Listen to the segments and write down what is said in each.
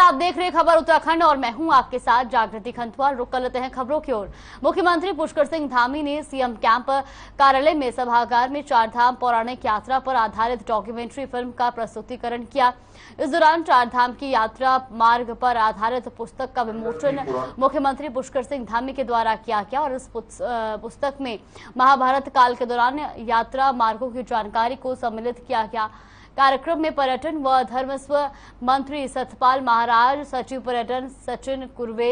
आप देख रहे हैं खबर उत्तराखंड और मैं हूं आपके साथ जागृति खंतवाल। रुक कर लेते हैं खबरों की ओर। मुख्यमंत्री पुष्कर सिंह धामी ने सीएम कैंप कार्यालय में सभागार में चारधाम पौराणिक यात्रा पर आधारित डॉक्यूमेंट्री फिल्म का प्रस्तुतीकरण किया। इस दौरान चारधाम की यात्रा मार्ग पर आधारित पुस्तक का विमोचन मुख्यमंत्री पुष्कर सिंह धामी के द्वारा किया गया और इस पुस्तक में महाभारत काल के दौरान यात्रा मार्गों की जानकारी को सम्मिलित किया गया। कार्यक्रम में पर्यटन व धर्मस्व मंत्री सतपाल महाराज, सचिव पर्यटन सचिन कुर्वे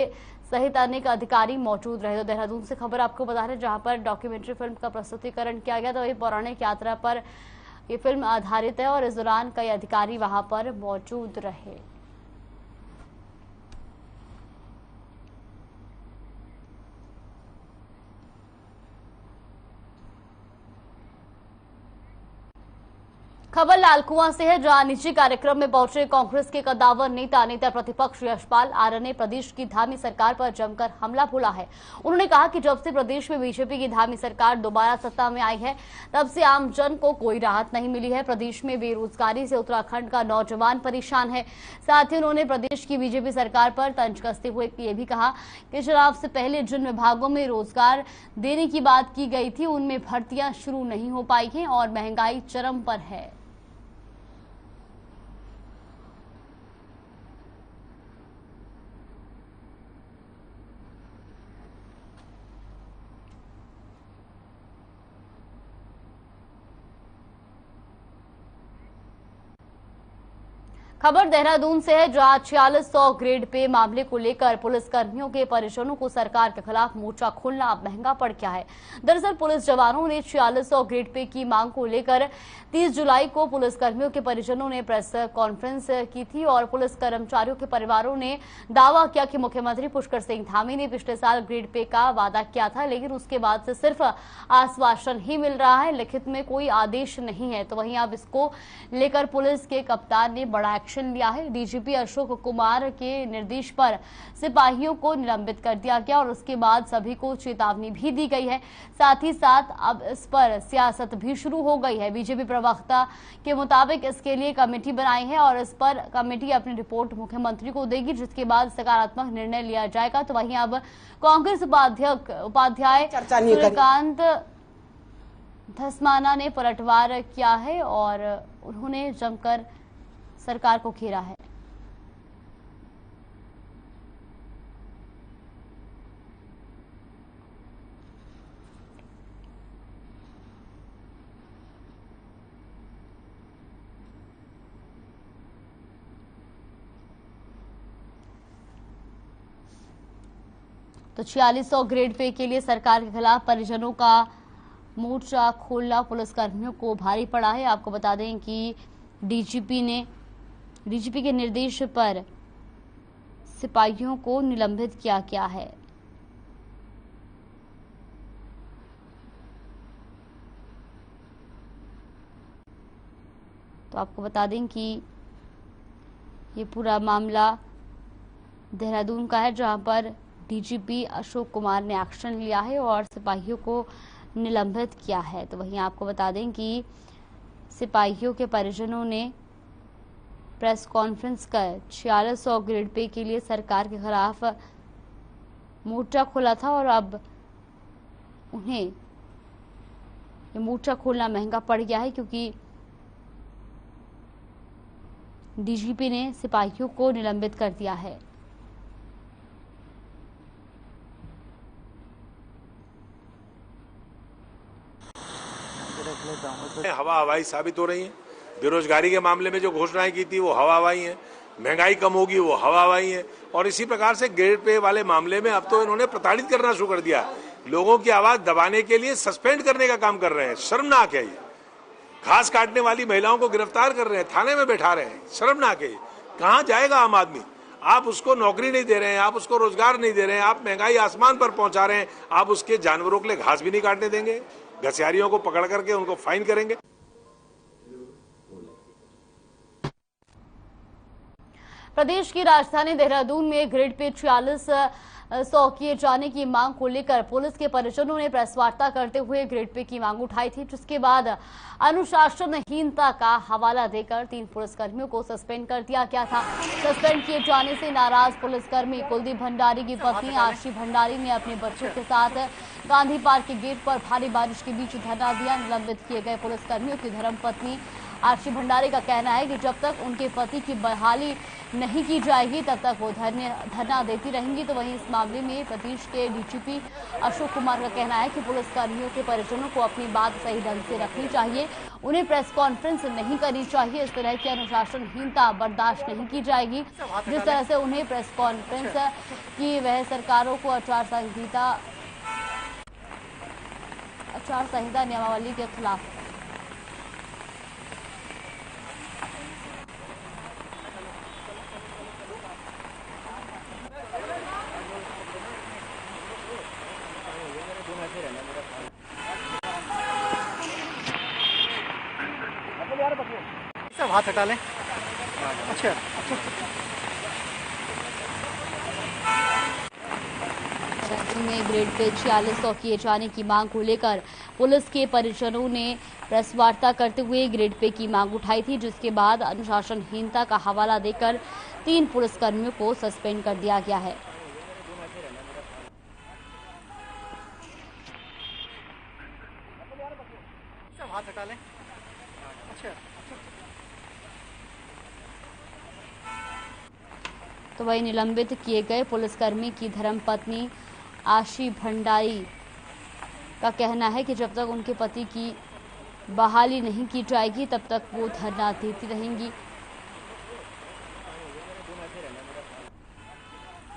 सहित अनेक अधिकारी मौजूद रहे। तो देहरादून से खबर आपको बता रहे, जहां पर डॉक्यूमेंट्री फिल्म का प्रस्तुतीकरण किया गया। तो ये पौराणिक यात्रा पर ये फिल्म आधारित है और इस दौरान कई अधिकारी वहां पर मौजूद रहे। खबर लालकुआं से है, जहां निजी कार्यक्रम में पहुंचे कांग्रेस के कद्दावर नेता प्रतिपक्ष यशपाल आर्य ने प्रदेश की धामी सरकार पर जमकर हमला बोला है। उन्होंने कहा कि जब से प्रदेश में बीजेपी की धामी सरकार दोबारा सत्ता में आई है, तब से आम जन को कोई राहत नहीं मिली है। प्रदेश में बेरोजगारी से उत्तराखंड का नौजवान परेशान है। साथ ही उन्होंने प्रदेश की बीजेपी सरकार पर तंज कसते हुए ये भी कहा कि चुनाव से पहले जिन विभागों में रोजगार देने की बात की गई थी, उनमें भर्तियां शुरू नहीं हो पाई हैं और महंगाई चरम पर है। खबर देहरादून से है, जहां 4600 ग्रेड पे मामले को लेकर पुलिस कर्मियों के परिजनों को सरकार के खिलाफ मोर्चा खोलना अब महंगा पड़ गया है। दरअसल पुलिस जवानों ने 4600 ग्रेड पे की मांग को लेकर 30 जुलाई को पुलिस कर्मियों के परिजनों ने प्रेस कॉन्फ्रेंस की थी और पुलिस कर्मचारियों के परिवारों ने दावा किया कि मुख्यमंत्री पुष्कर सिंह धामी ने पिछले साल ग्रेड पे का वादा किया था, लेकिन उसके बाद से सिर्फ आश्वासन ही मिल रहा है, लिखित में कोई आदेश नहीं है। तो वहीं अब इसको लेकर पुलिस के कप्तान ने बड़ा लिया है। डीजीपी अशोक कुमार के निर्देश पर सिपाहियों को निलंबित कर दिया गया और उसके बाद सभी को चेतावनी भी दी गई है। साथ ही साथ अब इस पर सियासत भी शुरू हो गई है। बीजेपी प्रवक्ता के मुताबिक इसके लिए कमेटी बनाई है और इस पर कमेटी अपनी रिपोर्ट मुख्यमंत्री को देगी, जिसके बाद सकारात्मक निर्णय लिया जाएगा। तो वहीं अब कांग्रेस उपाध्याय सूर्यकांत धस्माना ने पलटवार किया है और उन्होंने जमकर सरकार को घेरा है। तो 4600 ग्रेड पे के लिए सरकार के खिलाफ परिजनों का मोर्चा खोलना पुलिसकर्मियों को भारी पड़ा है। आपको बता दें कि डीजीपी के निर्देश पर सिपाहियों को निलंबित किया गया है। तो आपको बता दें कि ये पूरा मामला देहरादून का है, जहां पर डीजीपी अशोक कुमार ने एक्शन लिया है और सिपाहियों को निलंबित किया है। तो वहीं आपको बता दें कि सिपाहियों के परिजनों ने प्रेस कॉन्फ्रेंस कर 4600 ग्रेड पे के लिए सरकार के खिलाफ मोर्चा खोला था और अब उन्हें ये मोर्चा खोलना महंगा पड़ गया है, क्योंकि डीजीपी ने सिपाहियों को निलंबित कर दिया है। हवा हवाई साबित हो रही है। बेरोजगारी के मामले में जो घोषणाएं की थी वो हवा हवाई है, महंगाई कम होगी वो हवा हवाई है, और इसी प्रकार से ग्रेड पे वाले मामले में अब तो इन्होंने प्रताड़ित करना शुरू कर दिया। लोगों की आवाज दबाने के लिए सस्पेंड करने का काम कर रहे हैं। शर्मनाक है ये। घास काटने वाली महिलाओं को गिरफ्तार कर रहे हैं, थाने में बैठा रहे हैं। शर्मनाक है। कहाँ जाएगा आम आदमी? आप उसको नौकरी नहीं दे रहे हैं, आप उसको रोजगार नहीं दे रहे हैं, आप महंगाई आसमान पर पहुंचा रहे हैं, आप उसके जानवरों के लिए घास भी नहीं काटने देंगे। घसियारियों को पकड़ करके उनको फाइन करेंगे। प्रदेश की राजधानी देहरादून में ग्रिड पे 46 100 किए जाने की मांग को लेकर पुलिस के परिजनों ने प्रेस वार्ता करते हुए ग्रेड पे की मांग उठाई थी, जिसके बाद अनुशासनहीनता का हवाला देकर 3 पुलिसकर्मियों को सस्पेंड कर दिया गया था। सस्पेंड किए जाने से नाराज पुलिसकर्मी कुलदीप भंडारी की पत्नी आशी भंडारी ने अपने बच्चों के साथ गांधी पार्क के गेट पर भारी बारिश के बीच धरना दिया। निलंबित किए गए पुलिसकर्मियों की धर्मपत्नी आशी भंडारी का कहना है कि जब तक उनके पति की बहाली नहीं की जाएगी तब तक वो धरना देती रहेंगी। तो वहीं इस मामले में प्रदेश के डीजीपी अशोक कुमार का कहना है कि पुलिसकर्मियों के परिजनों को अपनी बात सही ढंग से रखनी चाहिए, उन्हें प्रेस कॉन्फ्रेंस नहीं करनी चाहिए। इस तरह की अनुशासनहीनता बर्दाश्त नहीं की जाएगी। जिस तरह से उन्हें प्रेस कॉन्फ्रेंस की वह सरकारों को आचार संहिता नियमावली के खिलाफ सब हाथ हटा लें। अच्छा में ग्रेड पे 4600 किए जाने की मांग को लेकर पुलिस के परिजनों ने प्रेस वार्ता करते हुए ग्रेड पे की मांग उठाई थी, जिसके बाद अनुशासनहीनता का हवाला देकर 3 पुलिसकर्मियों को सस्पेंड कर दिया गया है। सब हाथ हटा लें। अच्छा तो वही निलंबित किए गए पुलिसकर्मी की धर्मपत्नी आशी भंडारी का कहना है कि जब तक उनके पति की बहाली नहीं की जाएगी तब तक वो धरना देती रहेंगी।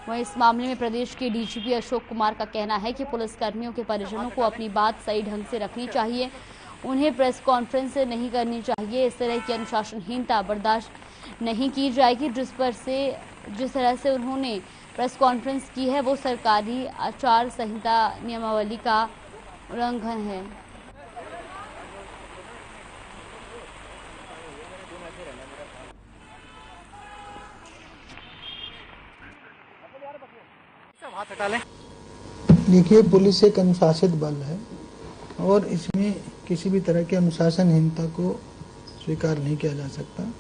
वहीं इस मामले में प्रदेश के डीजीपी अशोक कुमार का कहना है कि पुलिसकर्मियों के परिजनों को अपनी बात सही ढंग से रखनी चाहिए, उन्हें प्रेस कॉन्फ्रेंस नहीं करनी चाहिए। इस तरह की अनुशासनहीनता बर्दाश्त नहीं की जाएगी। जिस तरह से उन्होंने प्रेस कॉन्फ्रेंस की है वो सरकारी आचार संहिता नियमावली का उल्लंघन है। सब हाथ हटा लें। देखिए, पुलिस एक अनुशासित बल है और इसमें किसी भी तरह की अनुशासनहीनता को स्वीकार नहीं किया जा सकता।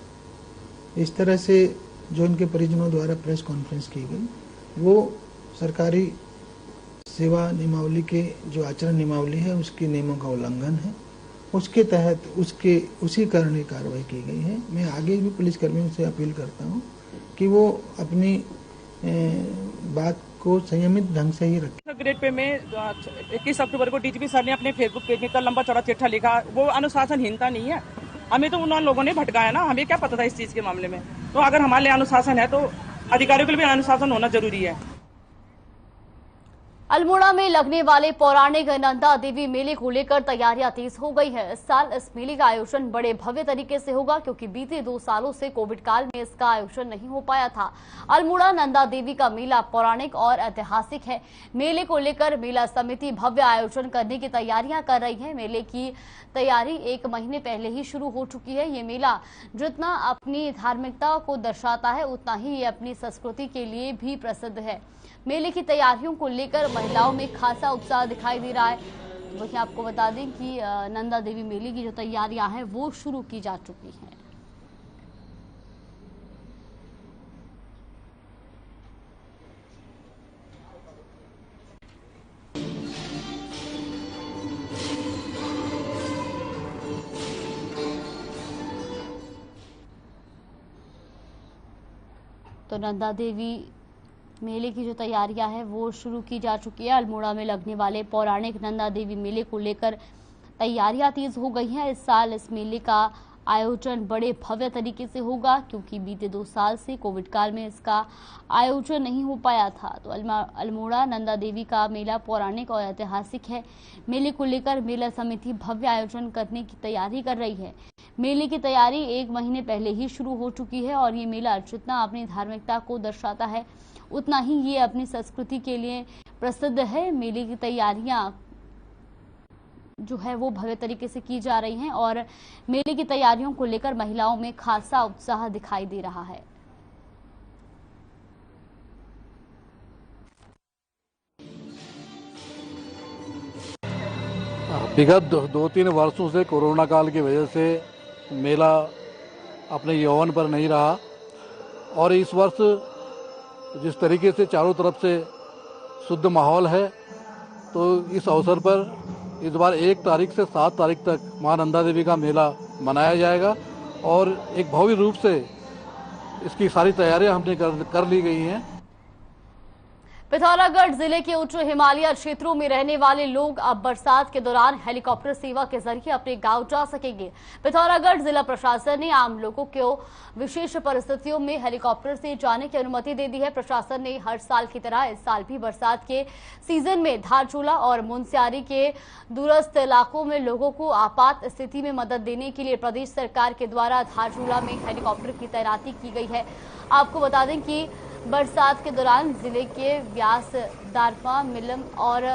इस तरह से जो उनके परिजनों द्वारा प्रेस कॉन्फ्रेंस की गई वो सरकारी सेवा नियमावली के जो आचरण नियमावली है उसके नियमों का उल्लंघन है। उसके तहत उसी कारण कार्रवाई की गई है। मैं आगे भी पुलिसकर्मियों से अपील करता हूं कि वो अपनी बात को संयमित ढंग से ही रखें। ग्रेड पे में 21 अक्टूबर को डीजीपी सर ने अपने फेसबुक पेज में लंबा चौड़ा चिट्ठा लिखा। वो अनुशासनहीनता नहीं है, हमें तो उन लोगों ने भटकाया ना, हमें क्या पता था इस चीज के मामले में। तो अगर हमारे लिए अनुशासन है तो अधिकारियों के लिए भी अनुशासन होना जरूरी है। अल्मोड़ा में लगने वाले पौराणिक नंदा देवी मेले को लेकर तैयारियां तेज हो गई है। इस साल इस मेले का आयोजन बड़े भव्य तरीके से होगा, क्योंकि बीते 2 सालों से कोविड काल में इसका आयोजन नहीं हो पाया था। अल्मोड़ा नंदा देवी का मेला पौराणिक और ऐतिहासिक है। मेले को लेकर मेला समिति भव्य आयोजन करने की तैयारियां कर रही है। मेले की तैयारी 1 महीने पहले ही शुरू हो चुकी है। ये मेला जितना अपनी धार्मिकता को दर्शाता है उतना ही ये अपनी संस्कृति के लिए भी प्रसिद्ध है। मेले की तैयारियों को लेकर महिलाओं में खासा उत्साह दिखाई दे रहा है। वहीं आपको बता दें कि नंदा देवी मेले की जो तैयारियां हैं वो शुरू की जा चुकी हैं। तो नंदा देवी मेले की जो तैयारियां हैं वो शुरू की जा चुकी है। अल्मोड़ा में लगने वाले पौराणिक नंदा देवी मेले को लेकर तैयारियां तेज हो गई हैं। इस साल इस मेले का आयोजन बड़े भव्य तरीके से होगा, क्योंकि बीते 2 साल से कोविड काल में इसका आयोजन नहीं हो पाया था। तो अल्मोड़ा नंदा देवी का मेला पौराणिक और ऐतिहासिक है। मेले को लेकर मेला समिति भव्य आयोजन करने की तैयारी कर रही है। मेले की तैयारी 1 महीने पहले ही शुरू हो चुकी है और ये मेला जितना अपनी धार्मिकता को दर्शाता है उतना ही ये अपनी संस्कृति के लिए प्रसिद्ध है। मेले की तैयारियां जो है वो भव्य तरीके से की जा रही हैं और मेले की तैयारियों को लेकर महिलाओं में खासा उत्साह दिखाई दे रहा है। विगत दो तीन वर्षों से कोरोना काल की वजह से मेला अपने यौवन पर नहीं रहा और इस वर्ष जिस तरीके से चारों तरफ से शुद्ध माहौल है, तो इस अवसर पर इस बार 1 तारीख से 7 तारीख तक मां नंदा देवी का मेला मनाया जाएगा और एक भव्य रूप से इसकी सारी तैयारियां हमने कर ली गई हैं। पिथौरागढ़ जिले के उच्च हिमालय क्षेत्रों में रहने वाले लोग अब बरसात के दौरान हेलीकॉप्टर सेवा के जरिए अपने गांव जा सकेंगे। पिथौरागढ़ जिला प्रशासन ने आम लोगों को विशेष परिस्थितियों में हेलीकॉप्टर से जाने की अनुमति दे दी है। प्रशासन ने हर साल की तरह इस साल भी बरसात के सीजन में धारचूला और मुनस्यारी के दूरस्थ इलाकों में लोगों को आपात स्थिति में मदद देने के लिए प्रदेश सरकार के द्वारा धारचूला में हेलीकॉप्टर की तैनाती की गई है। आपको बता दें कि बरसात के दौरान जिले के व्यास, दारमा, मिलम और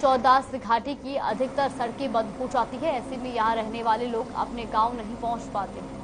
चौदास घाटी की अधिकतर सड़कें बंद हो जाती है। ऐसे में यहां रहने वाले लोग अपने गांव नहीं पहुंच पाते हैं।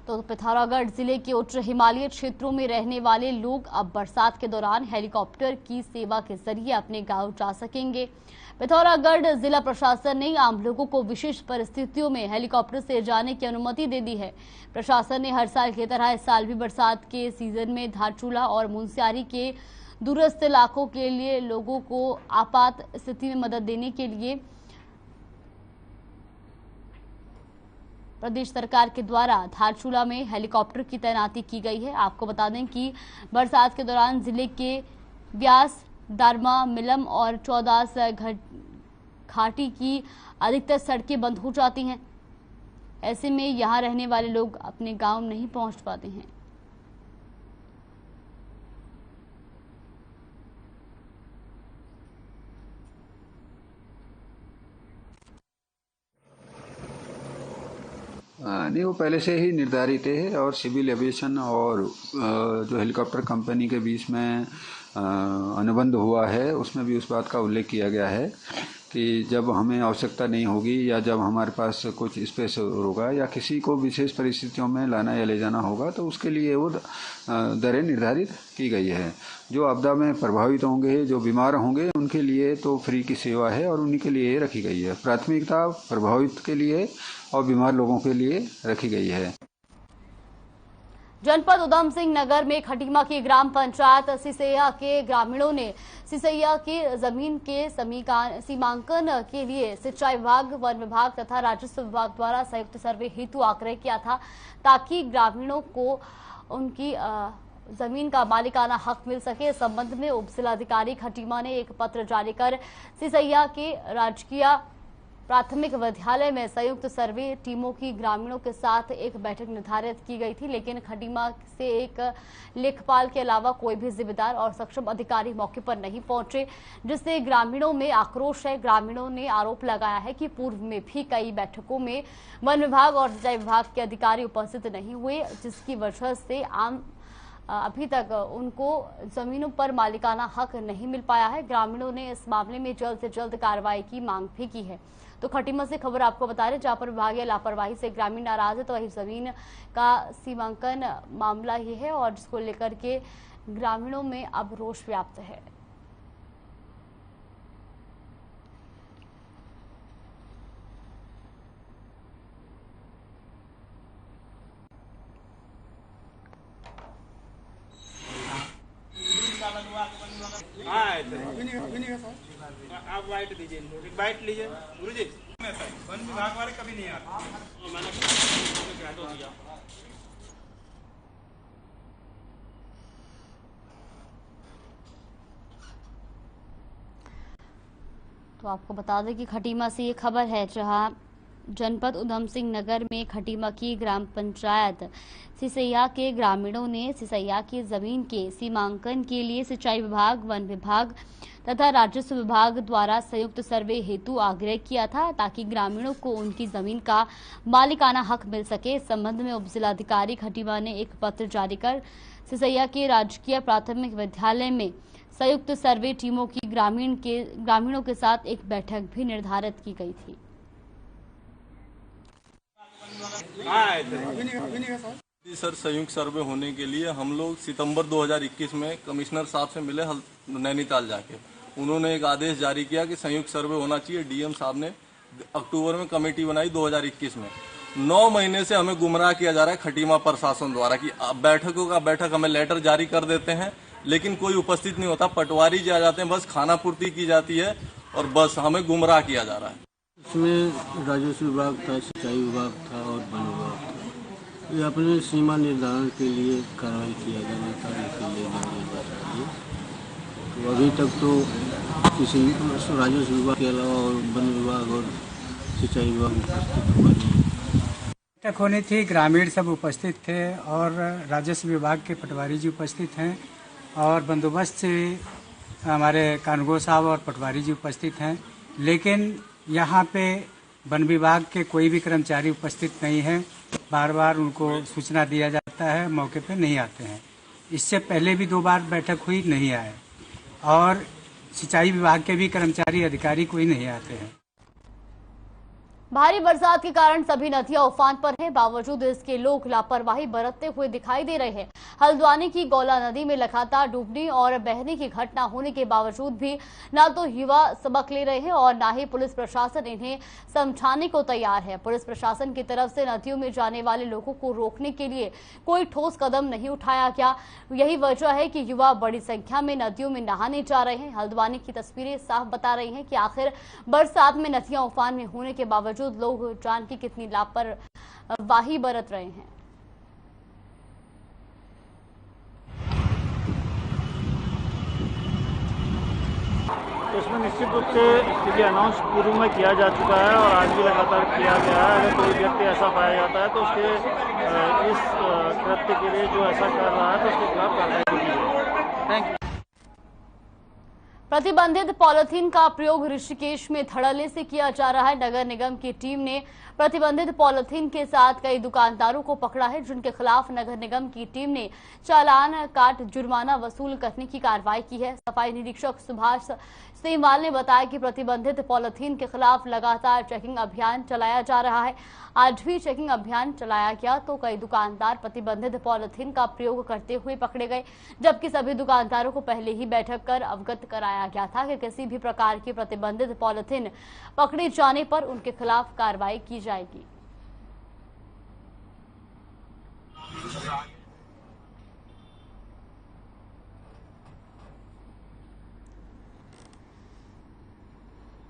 तो पिथौरागढ़ जिले के उच्च हिमालय क्षेत्रों में रहने वाले लोग अब बरसात के दौरान हेलीकॉप्टर की सेवा के जरिए अपने गांव जा सकेंगे। पिथौरागढ़ जिला प्रशासन ने आम लोगों को विशेष परिस्थितियों में हेलीकॉप्टर से जाने की अनुमति दे दी है। प्रशासन ने हर साल की तरह इस साल भी बरसात के सीजन में धारचूला और मुनस्यारी के दूरस्थ इलाकों के लिए लोगों को आपात स्थिति में मदद देने के लिए प्रदेश सरकार के द्वारा धारचूला में हेलीकॉप्टर की तैनाती की गई है। आपको बता दें कि बरसात के दौरान जिले के व्यास, दारमा, मिलम और चौदास घाटी की अधिकतर सड़कें बंद हो जाती हैं। ऐसे में यहां रहने वाले लोग अपने गांव नहीं पहुंच पाते हैं। नहीं, वो पहले से ही निर्धारित है और सिविल एविएशन और जो हेलीकॉप्टर कंपनी के बीच में अनुबंध हुआ है उसमें भी उस बात का उल्लेख किया गया है कि जब हमें आवश्यकता नहीं होगी या जब हमारे पास कुछ स्पेस होगा या किसी को विशेष परिस्थितियों में लाना या ले जाना होगा तो उसके लिए वो दरें निर्धारित की गई है। जो आपदा में प्रभावित होंगे, जो बीमार होंगे, उनके लिए तो फ्री की सेवा है और उन्हीं के लिए रखी गई है। प्राथमिकता प्रभावित के लिए और बीमार लोगों के लिए रखी गई है। जनपद उधम सिंह नगर में खटीमा की ग्राम पंचायत सिसैया के ग्रामीणों ने सिसैया की जमीन के सीमांकन के लिए सिंचाई विभाग, वन विभाग तथा राजस्व विभाग द्वारा संयुक्त सर्वे हेतु आग्रह किया था ताकि ग्रामीणों को उनकी जमीन का मालिकाना हक मिल सके। इस संबंध में उप जिलाधिकारी खटीमा ने एक पत्र जारी कर सिसैया के राजकीय प्राथमिक विद्यालय में संयुक्त सर्वे टीमों की ग्रामीणों के साथ एक बैठक निर्धारित की गई थी, लेकिन खटीमा से एक लेखपाल के अलावा कोई भी जिम्मेदार और सक्षम अधिकारी मौके पर नहीं पहुंचे, जिससे ग्रामीणों में आक्रोश है। ग्रामीणों ने आरोप लगाया है कि पूर्व में भी कई बैठकों में वन विभाग और सिंचाई विभाग के अधिकारी उपस्थित नहीं हुए, जिसकी वजह से अभी तक उनको जमीनों पर मालिकाना हक नहीं मिल पाया है। ग्रामीणों ने इस मामले में जल्द से जल्द कार्रवाई की मांग भी की है। तो खटीमा से खबर आपको बता रहे, जहां पर विभागीय लापरवाही से ग्रामीण नाराज है, तो वही जमीन का सीमांकन मामला ही है और जिसको लेकर के ग्रामीणों में अब रोष व्याप्त है। आप वाइट दीजिए, एक वाइट लीजिए गुरु जी। वन विभाग वाले कभी नहीं आते। तो आपको बता दें कि खटीमा से ये खबर है, जहां जनपद उधम सिंह नगर में खटीमा की ग्राम पंचायत सिसैया के ग्रामीणों ने सिसैया की जमीन के सीमांकन के लिए सिंचाई विभाग, वन विभाग तथा राजस्व विभाग द्वारा संयुक्त सर्वे हेतु आग्रह किया था ताकि ग्रामीणों को उनकी जमीन का मालिकाना हक मिल सके। इस संबंध में उप जिलाधिकारी खटीमा ने एक पत्र जारी कर सिसैया के राजकीय प्राथमिक विद्यालय में संयुक्त सर्वे टीमों की ग्रामीणों के साथ एक बैठक भी निर्धारित की गई थी। सर, संयुक्त सर्वे होने के लिए हम लोग सितंबर 2021 में कमिश्नर साहब से मिले नैनीताल जाके। उन्होंने एक आदेश जारी किया कि संयुक्त सर्वे होना चाहिए। डीएम साहब ने अक्टूबर में कमेटी बनाई 2021 में। 9 महीने से हमें गुमराह किया जा रहा है खटीमा प्रशासन द्वारा कि बैठक हमें लेटर जारी कर देते हैं लेकिन कोई उपस्थित नहीं होता। पटवारी जी आ जाते हैं, बस खाना पूर्ति की जाती है और बस हमें गुमराह किया जा रहा है। इसमें राजस्व विभाग था, सिंचाई विभाग था और वन विभाग था। ये अपने सीमा निर्धारण के लिए कार्रवाई किया जाना था, इसीलिए चाहिए। तो अभी तक तो किसी राजस्व विभाग के अलावा और वन विभाग और सिंचाई विभाग उपस्थित हुआ नहीं। बैठक होनी थी, ग्रामीण सब उपस्थित थे और राजस्व विभाग के पटवारी जी उपस्थित हैं और बंदोबस्त से हमारे कानूनगो साहब और पटवारी जी उपस्थित हैं। लेकिन यहाँ पे वन विभाग के कोई भी कर्मचारी उपस्थित नहीं है। बार बार उनको सूचना दिया जाता है, मौके पे नहीं आते हैं। इससे पहले भी 2 बार बैठक हुई, नहीं आए। और सिंचाई विभाग के भी कर्मचारी अधिकारी कोई नहीं आते हैं। भारी बरसात के कारण सभी नदियां उफान पर हैं, बावजूद इसके लोग लापरवाही बरतते हुए दिखाई दे रहे हैं। हल्द्वानी की गौला नदी में लगातार डूबने और बहने की घटना होने के बावजूद भी न तो युवा सबक ले रहे हैं और न ही पुलिस प्रशासन इन्हें समझाने को तैयार है। पुलिस प्रशासन की तरफ से नदियों में जाने वाले लोगों को रोकने के लिए कोई ठोस कदम नहीं उठाया गया। यही वजह है कि युवा बड़ी संख्या में नदियों में नहाने जा रहे हैं। हल्द्वानी की तस्वीरें साफ बता रही हैं कि आखिर बरसात में नदियां उफान में होने के बावजूद लोग जान की कितनी लापरवाही बरत रहे हैं। इसमें निश्चित रूप से स्थिति अनाउंस पूर्व में किया जा चुका है और आज भी लगातार किया गया है। अगर कोई व्यक्ति ऐसा पाया जाता है तो उसके इस कृत्य के लिए जो ऐसा कर रहा है तो उसके खिलाफ कार्रवाई की जाएगी। Thank you. प्रतिबंधित पॉलिथीन का प्रयोग ऋषिकेश में धड़ल्ले से किया जा रहा है। नगर निगम की टीम ने प्रतिबंधित पॉलिथीन के साथ कई दुकानदारों को पकड़ा है, जिनके खिलाफ नगर निगम की टीम ने चालान काट जुर्माना वसूल करने की कार्रवाई की है। सफाई निरीक्षक सुभाष सेमवाल ने बताया कि प्रतिबंधित पॉलिथीन के खिलाफ लगातार चेकिंग अभियान चलाया जा रहा है। आज भी चेकिंग अभियान चलाया गया तो कई दुकानदार प्रतिबंधित पॉलिथीन का प्रयोग करते हुए पकड़े गए, जबकि सभी दुकानदारों को पहले ही बैठक कर अवगत कराया गया था कि किसी भी प्रकार की प्रतिबंधित पॉलिथीन पकड़े जाने पर उनके खिलाफ कार्रवाई की जाएगी।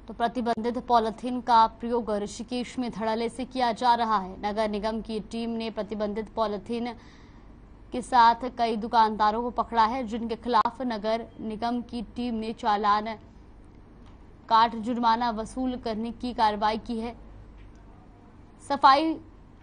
तो प्रतिबंधित पॉलिथीन का प्रयोग ऋषिकेश में धड़ल्ले से किया जा रहा है। नगर निगम की टीम ने प्रतिबंधित पॉलिथीन के साथ कई दुकानदारों को पकड़ा है, जिनके खिलाफ नगर निगम की टीम ने चालान काट जुर्माना वसूल करने की कार्रवाई की है। सफाई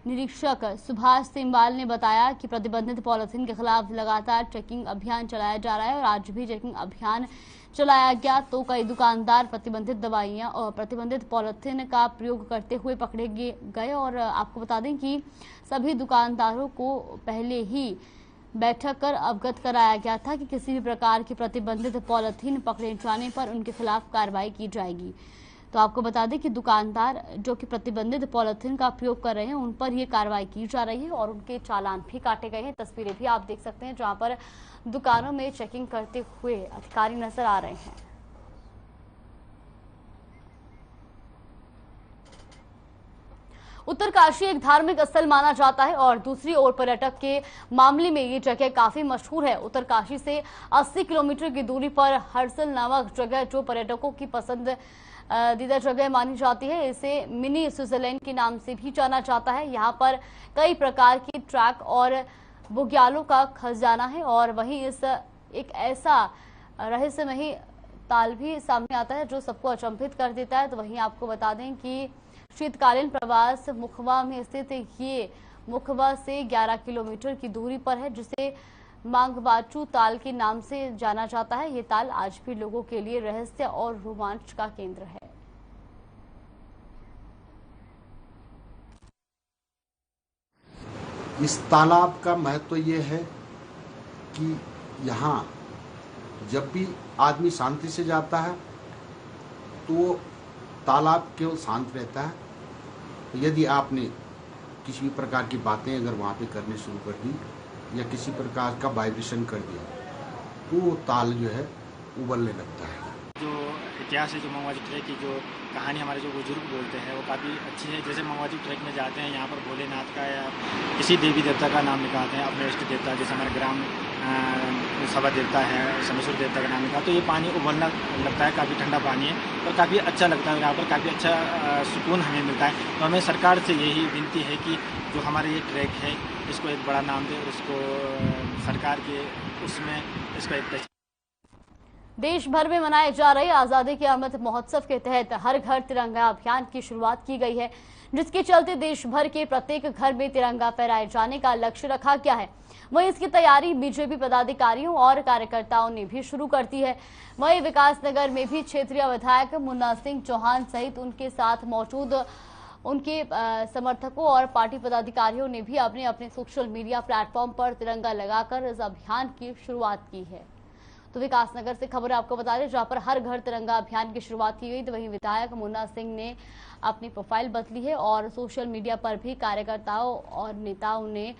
निरीक्षक सुभाष सेमवाल ने बताया कि प्रतिबंधित पॉलिथीन के खिलाफ लगातार चेकिंग अभियान चलाया जा रहा है और आज भी चेकिंग अभियान चलाया गया तो कई दुकानदार प्रतिबंधित दवाइयां और प्रतिबंधित पॉलिथीन का प्रयोग करते हुए पकड़े गए। और आपको बता दें कि सभी दुकानदारों को पहले ही बैठक कर अवगत कराया गया था कि किसी भी प्रकार की प्रतिबंधित पॉलिथीन पकड़े जाने पर उनके खिलाफ कार्रवाई की जाएगी। तो आपको बता दें कि दुकानदार जो कि प्रतिबंधित पॉलिथीन का प्रयोग कर रहे हैं उन पर ये कार्रवाई की जा रही है और उनके चालान भी काटे गए हैं। तस्वीरें भी आप देख सकते हैं जहां पर दुकानों में चेकिंग करते हुए अधिकारी नजर आ रहे हैं। उत्तरकाशी एक धार्मिक स्थल माना जाता है और दूसरी ओर पर्यटक के मामले में ये जगह काफी मशहूर है। उत्तरकाशी से 80 किलोमीटर की दूरी पर हर्सल नामक जगह जो पर्यटकों की पसंद दीदा जगह मानी जाती है, इसे मिनी स्विट्जरलैंड के नाम से भी जाना जाता है। यहाँ पर कई प्रकार की ट्रैक और बुग्यालों का खजाना है और वहीं इस एक ऐसा रहस्यमयी ताल भी सामने आता है जो सबको अचंभित कर देता है। तो वहीं आपको बता दें कि शीतकालीन प्रवास मुखबा में स्थित ये मुखबा से 11 किलोमीटर की दूरी पर है, जिसे मांगबाचू ताल के नाम से जाना जाता है। ये ताल आज भी लोगों के लिए रहस्य और रोमांच का केंद्र है। इस तालाब का महत्व ये है कि यहाँ जब भी आदमी शांति से जाता है तो वो तालाब केवल शांत रहता है। यदि आपने किसी भी प्रकार की बातें अगर वहाँ पे करने शुरू कर दी या किसी प्रकार का वाइब्रेशन कर दिया तो वो ताल जो है उबलने लगता है। जो इतिहास है, जो मंगवाजी ट्रैक की जो कहानी हमारे जो बुजुर्ग बोलते हैं वो काफ़ी अच्छी है। जैसे मंगवाजी ट्रैक में जाते हैं, यहाँ पर भोलेनाथ का या किसी देवी देवता का नाम निकालते हैं, अपने इष्ट देवता, जैसे हमारे ग्राम सभा देवता है, समेश्वर देवता का नाम निकाल, तो ये पानी उबलना लगता है। काफ़ी ठंडा पानी है और काफ़ी अच्छा लगता है। यहाँ पर काफ़ी अच्छा सुकून हमें मिलता है। तो हमें सरकार से यही विनती है कि जो हमारा ये ट्रैक है इसको एक बड़ा नाम दे, उसको सरकार के उसमें इसका एक देश भर में मनाए जा रहे आजादी के अमृत महोत्सव के तहत हर घर तिरंगा अभियान की शुरुआत की गई है, जिसके चलते देश भर के प्रत्येक घर में तिरंगा फहराए जाने का लक्ष्य रखा गया है। वहीं इसकी तैयारी बीजेपी पदाधिकारियों और कार्यकर्ताओं ने भी शुरू कर दी है। वहीं विकासनगर में भी क्षेत्रीय विधायक मुन्ना सिंह चौहान सहित उनके साथ मौजूद उनके समर्थकों और पार्टी पदाधिकारियों ने भी अपने अपने सोशल मीडिया प्लेटफॉर्म पर तिरंगा लगाकर इस अभियान की शुरुआत की है। तो विकासनगर से खबर आपको बता दें, जहां पर हर घर तिरंगा अभियान की शुरुआत की गई, तो वहीं विधायक मुन्ना सिंह ने अपनी प्रोफाइल बदली है और सोशल मीडिया पर भी कार्यकर्ताओं और नेताओं ने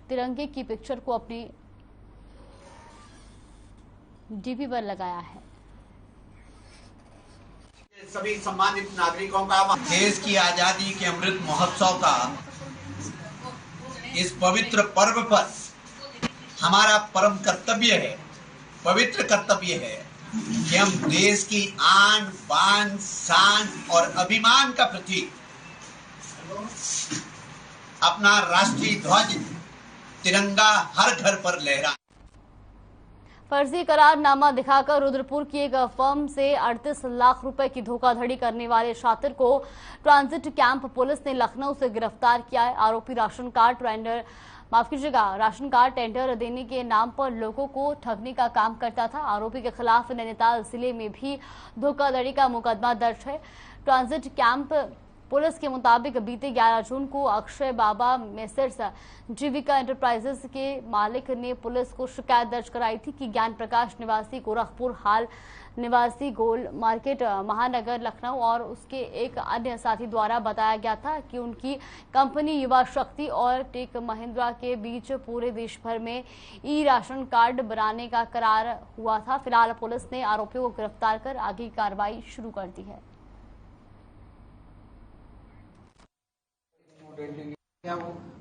तिरंगे की पिक्चर को अपनी डीपी पर लगाया है। सभी सम्मानित नागरिकों का देश की आजादी के अमृत महोत्सव का इस पवित्र पर्व पर हमारा परम कर्तव्य है, पवित्र कर्तव्य है कि हम देश की आन बान शान और अभिमान का प्रतीक अपना राष्ट्रीय ध्वज तिरंगा हर घर पर लहराएं। फर्जी करारनामा दिखाकर रुद्रपुर की एक फर्म से 38 लाख रुपए की धोखाधड़ी करने वाले शातिर को ट्रांजिट कैंप पुलिस ने लखनऊ से गिरफ्तार किया है। आरोपी राशन कार्ड टेंडर देने के नाम पर लोगों को ठगने का काम करता था। आरोपी के खिलाफ नैनीताल जिले में भी धोखाधड़ी का मुकदमा दर्ज है। ट्रांजिट कैंप पुलिस के मुताबिक बीते 11 जून को अक्षय बाबा मेसर्स जीविका एंटरप्राइजेस के मालिक ने पुलिस को शिकायत दर्ज कराई थी कि ज्ञान प्रकाश निवासी गोरखपुर हाल निवासी गोल मार्केट महानगर लखनऊ और उसके एक अन्य साथी द्वारा बताया गया था कि उनकी कंपनी युवा शक्ति और टेक महिंद्रा के बीच पूरे देश भर में ई राशन कार्ड बनाने का करार हुआ था। फिलहाल पुलिस ने आरोपियों को गिरफ्तार कर आगे की कार्रवाई शुरू कर दी है।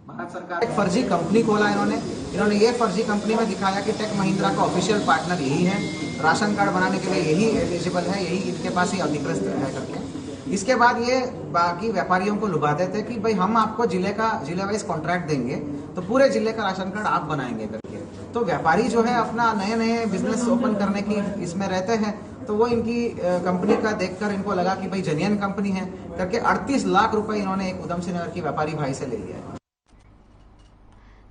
भारत सरकार एक फर्जी कंपनी खोला इन्होंने ये फर्जी कंपनी में दिखाया कि टेक महिंद्रा का ऑफिशियल पार्टनर यही है, राशन कार्ड बनाने के लिए यही एलिजिबल है, यही इनके पास ही अधिकृत है करके। इसके बाद ये बाकी व्यापारियों को लुभा देते कि भाई हम आपको जिले वाइज कॉन्ट्रैक्ट देंगे तो पूरे जिले का राशन कार्ड आप बनाएंगे करके। तो व्यापारी जो है अपना नए बिजनेस ओपन करने की इसमें रहते हैं, तो वो इनकी कंपनी का देखकर इनको लगा कि भाई जेन्युइन कंपनी है करके 38 लाख रुपए इन्होंने एक उधम सिंह नगर की व्यापारी भाई से ले लिया है।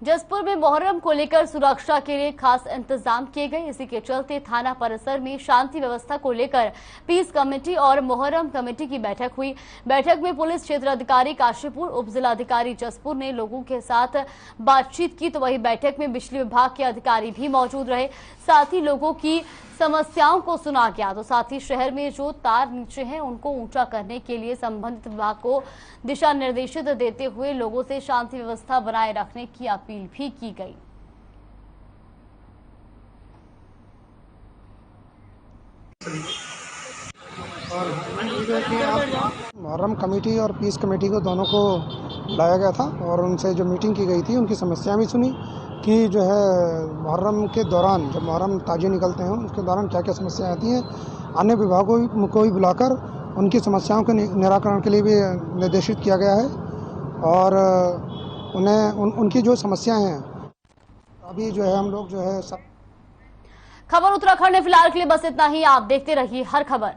जसपुर में मोहर्रम को लेकर सुरक्षा के लिए खास इंतजाम किए गए। इसी के चलते थाना परिसर में शांति व्यवस्था को लेकर पीस कमेटी और मोहर्रम कमेटी की बैठक हुई। बैठक में पुलिस क्षेत्र अधिकारी काशीपुर, उप जिलाधिकारी जसपुर ने लोगों के साथ बातचीत की, तो वही बैठक में बिजली विभाग के अधिकारी भी मौजूद रहे। साथ ही लोगों की समस्याओं को सुना गया। तो साथ ही शहर में जो तार नीचे हैं उनको ऊंचा करने के लिए संबंधित विभाग को दिशा निर्देशित देते हुए लोगों से शांति व्यवस्था बनाए रखने की अपील भी की गई। मुहर्रम कमेटी और पीस कमेटी को दोनों को बुलाया गया था और उनसे जो मीटिंग की गई थी उनकी समस्या भी सुनी कि जो है मुहर्रम के दौरान जब मुहर्रम ताजिए निकलते हैं उसके दौरान क्या क्या समस्याएं आती हैं। अन्य विभागों को भी बुलाकर उनकी समस्याओं के निराकरण के लिए भी निर्देशित किया गया है और उनकी जो समस्याएं हैं अभी जो है हम लोग जो है सब। खबर उत्तराखंड में फिलहाल के लिए बस इतना ही। आप देखते रहिए हर खबर।